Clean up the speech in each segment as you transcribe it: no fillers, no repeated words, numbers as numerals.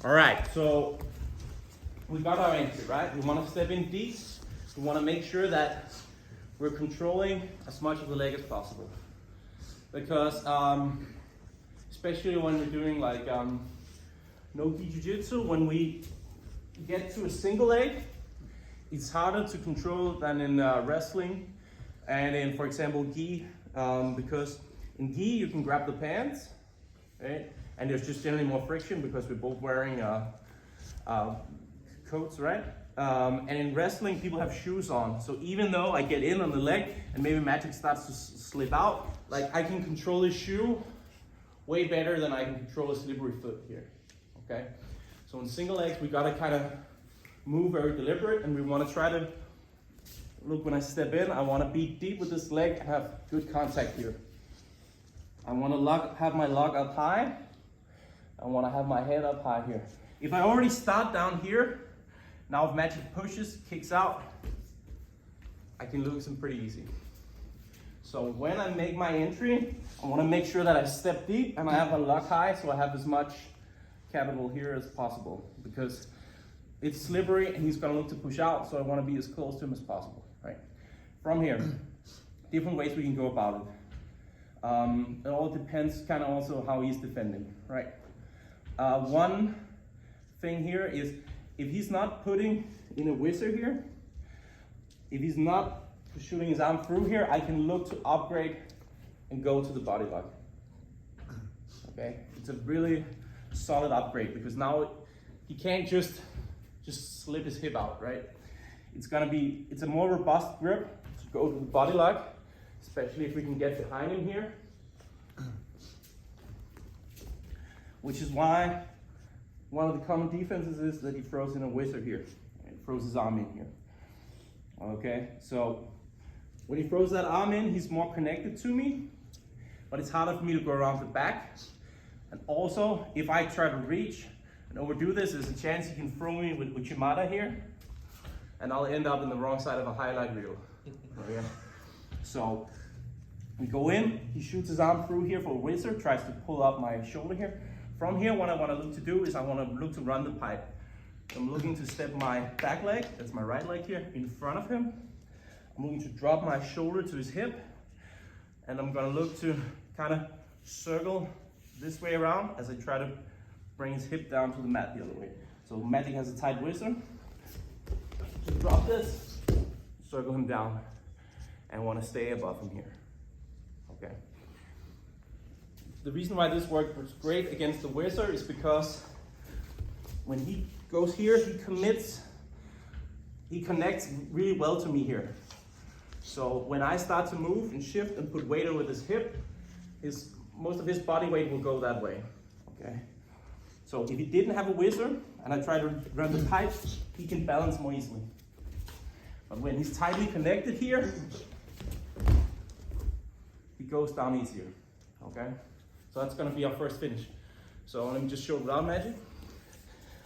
All right, so we got our entry, right? We want to step in deep. We want to make sure that we're controlling as much of the leg as possible. Because especially when we're doing like nogi jiu-jitsu, when we get to a single leg, it's harder to control than in wrestling and in, for example, gi, because in gi you can grab the pants, right? And there's just generally more friction because we're both wearing coats, right? And in wrestling, people have shoes on. So even though I get in on the leg and maybe magic starts to slip out, like I can control the shoe way better than I can control a slippery foot here, okay? So in single legs, we gotta kind of move very deliberate, and we wanna try to, look, when I step in, I wanna be deep with this leg and have good contact here. I wanna have my log up high. I wanna have my head up high here. If I already start down here, now if magic pushes, kicks out, I can lose him pretty easy. So when I make my entry, I wanna make sure that I step deep and I have a log high, so I have as much capital here as possible, because it's slippery and he's gonna look to push out, so I wanna be as close to him as possible, right? From here, different ways we can go about it. It all depends kind of also how he's defending, right? One thing here is, if he's not putting in a whizzer here, if he's not shooting his arm through here, I can look to upgrade and go to the body lock. Okay, it's a really solid upgrade, because now he can't just slip his hip out, right? It's a more robust grip to go to the body lock, especially if we can get behind him here. Which is why one of the common defenses is that he throws in a whizzer here and throws his arm in here. Okay, so when he throws that arm in, he's more connected to me, but it's harder for me to go around the back. And also, if I try to reach and overdo this, there's a chance he can throw me with Uchimata here, and I'll end up in the wrong side of a highlight reel. Okay. So we go in, he shoots his arm through here for a whizzer, tries to pull up my shoulder here. From here, what I want to look to do is I want to look to run the pipe. I'm looking to step my back leg, that's my right leg here, in front of him. I'm looking to drop my shoulder to his hip, and I'm going to look to kind of circle this way around as I try to bring his hip down to the mat the other way. So Magic has a tight whizzer. So drop this, circle him down, and want to stay above him here. Okay. The reason why this works great against the whizzer is because when he goes here, he connects really well to me here. So when I start to move and shift and put weight over his hip, most of his body weight will go that way, okay? So if he didn't have a whizzer and I try to run the pipe, he can balance more easily. But when he's tightly connected here, he goes down easier, okay? So that's gonna be our first finish. So let me just show it without magic.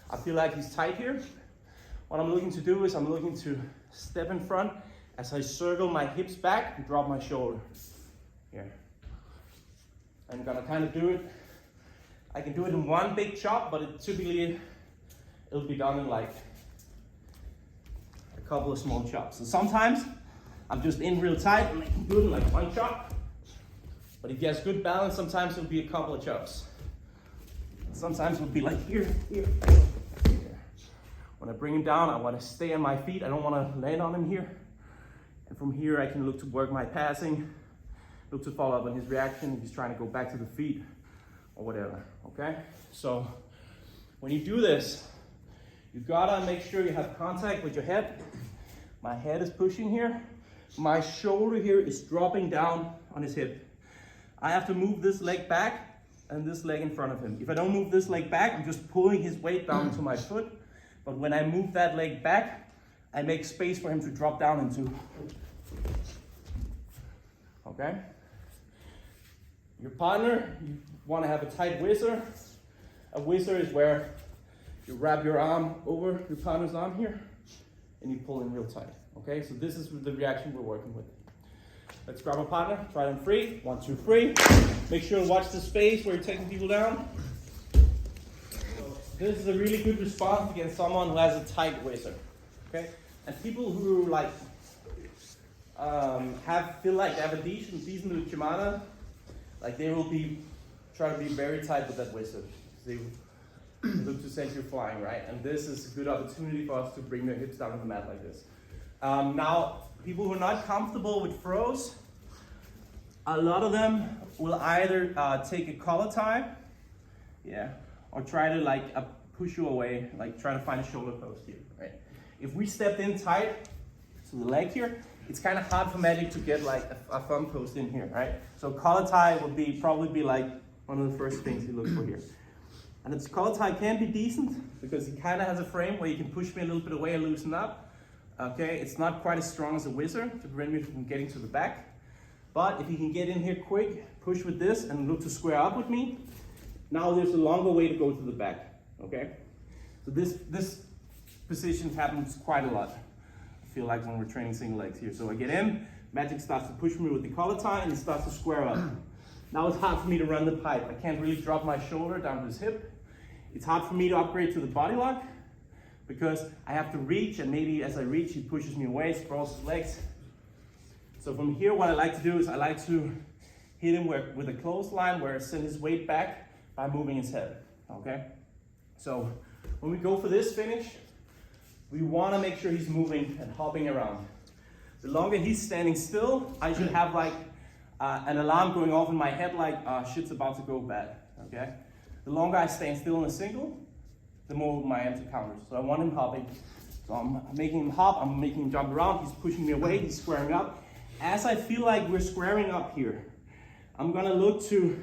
I feel like he's tight here. What I'm looking to do is I'm looking to step in front as I circle my hips back and drop my shoulder here. I'm gonna kind of do it. I can do it in one big chop, but it'll be done in like a couple of small chops. So sometimes I'm just in real tight and I can do it in like one chop. But if he has good balance, sometimes it'll be a couple of chops. Sometimes it'll be like here, here, here. When I bring him down, I want to stay on my feet. I don't want to land on him here. And from here, I can look to work my passing, look to follow up on his reaction if he's trying to go back to the feet or whatever, okay? So when you do this, you gotta make sure you have contact with your head. My head is pushing here. My shoulder here is dropping down on his hip. I have to move this leg back and this leg in front of him. If I don't move this leg back, I'm just pulling his weight down to my foot. But when I move that leg back, I make space for him to drop down into. Okay? Your partner, you want to have a tight whizzer. A whizzer is where you wrap your arm over your partner's arm here and you pull in real tight. Okay, so this is the reaction we're working with. Let's grab a partner, try them free. 1, 2, 3. Make sure to watch the space where you're taking people down. This is a really good response against someone who has a tight whizzer. Okay? And people who like feel like they have a decent Uchimata, like they will try to be very tight with that whizzer. They look to send you flying, right? And this is a good opportunity for us to bring their hips down to the mat like this. Now, people who are not comfortable with throws, a lot of them will either take a collar tie, yeah, or try to like push you away, like try to find a shoulder post here, right? If we stepped in tight to the leg here, it's kind of hard for Magic to get like a thumb post in here, right? So collar tie would probably be like one of the first things you look for here. And its collar tie can be decent because it kind of has a frame where you can push me a little bit away and loosen up. Okay, it's not quite as strong as a whizzer to prevent me from getting to the back. But if you can get in here quick, push with this and look to square up with me, now there's a longer way to go to the back, okay? So this position happens quite a lot. I feel like when we're training single legs here. So I get in, Magic starts to push me with the collar tie and it starts to square up. Now it's hard for me to run the pipe. I can't really drop my shoulder down to his hip. It's hard for me to upgrade to the body lock because I have to reach, and maybe as I reach, he pushes me away, sprawls his legs. So from here, what I like to do is I like to hit him with a clothesline where I send his weight back by moving his head, okay? So when we go for this finish, we want to make sure he's moving and hopping around. The longer he's standing still, I should have like an alarm going off in my head like shit's about to go bad, okay? The longer I stand still in a single, the more my ends are counters. So I want him hopping. So I'm making him hop, I'm making him jump around, he's pushing me away, he's squaring up. As I feel like we're squaring up here, I'm gonna look to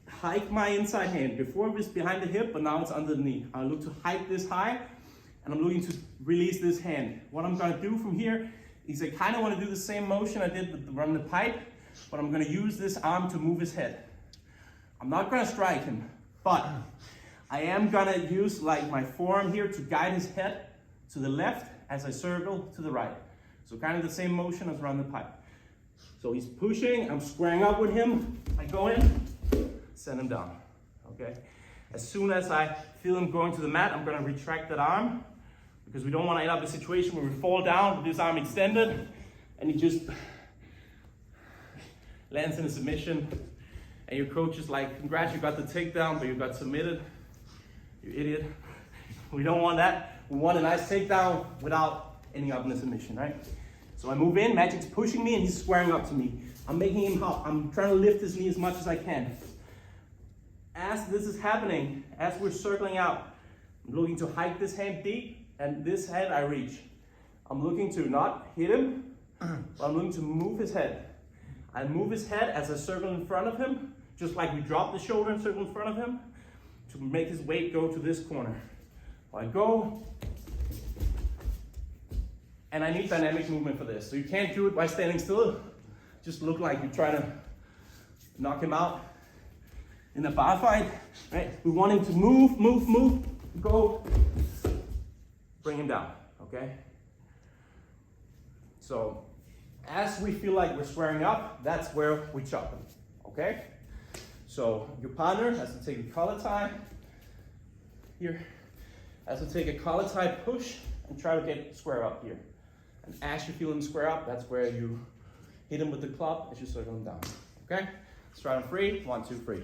hike my inside hand. Before it was behind the hip, but now it's under the knee. I look to hike this high, and I'm looking to release this hand. What I'm gonna do from here is I kinda wanna do the same motion I did with run the pipe, but I'm gonna use this arm to move his head. I'm not gonna strike him, but I am gonna use like my forearm here to guide his head to the left as I circle to the right. So kind of the same motion as run the pipe. So he's pushing, I'm squaring up with him, I go in, send him down, okay? As soon as I feel him going to the mat, I'm gonna retract that arm because we don't wanna end up in a situation where we fall down with this arm extended and he just lands in a submission and your coach is like, congrats, you got the takedown, but you got submitted, you idiot. We don't want that. We want a nice takedown without ending up in a submission, right? So I move in, Magic's pushing me and he's squaring up to me. I'm making him hop. I'm trying to lift his knee as much as I can. As this is happening, as we're circling out, I'm looking to hike this hand deep and this head I reach. I'm looking to not hit him, but I'm looking to move his head. I move his head as I circle in front of him, just like we drop the shoulder and circle in front of him, to make his weight go to this corner. I go, and I need dynamic movement for this. So you can't do it by standing still. Just look like you're trying to knock him out in a bar fight, right? We want him to move, go, bring him down, okay? So as we feel like we're squaring up, that's where we chop him, okay? So your partner has to take a collar tie here, has to take a collar tie push and try to get square up here. And as you feel him square up, that's where you hit him with the club as you circle him down, okay? Let's try on 3, 1, 2, 3.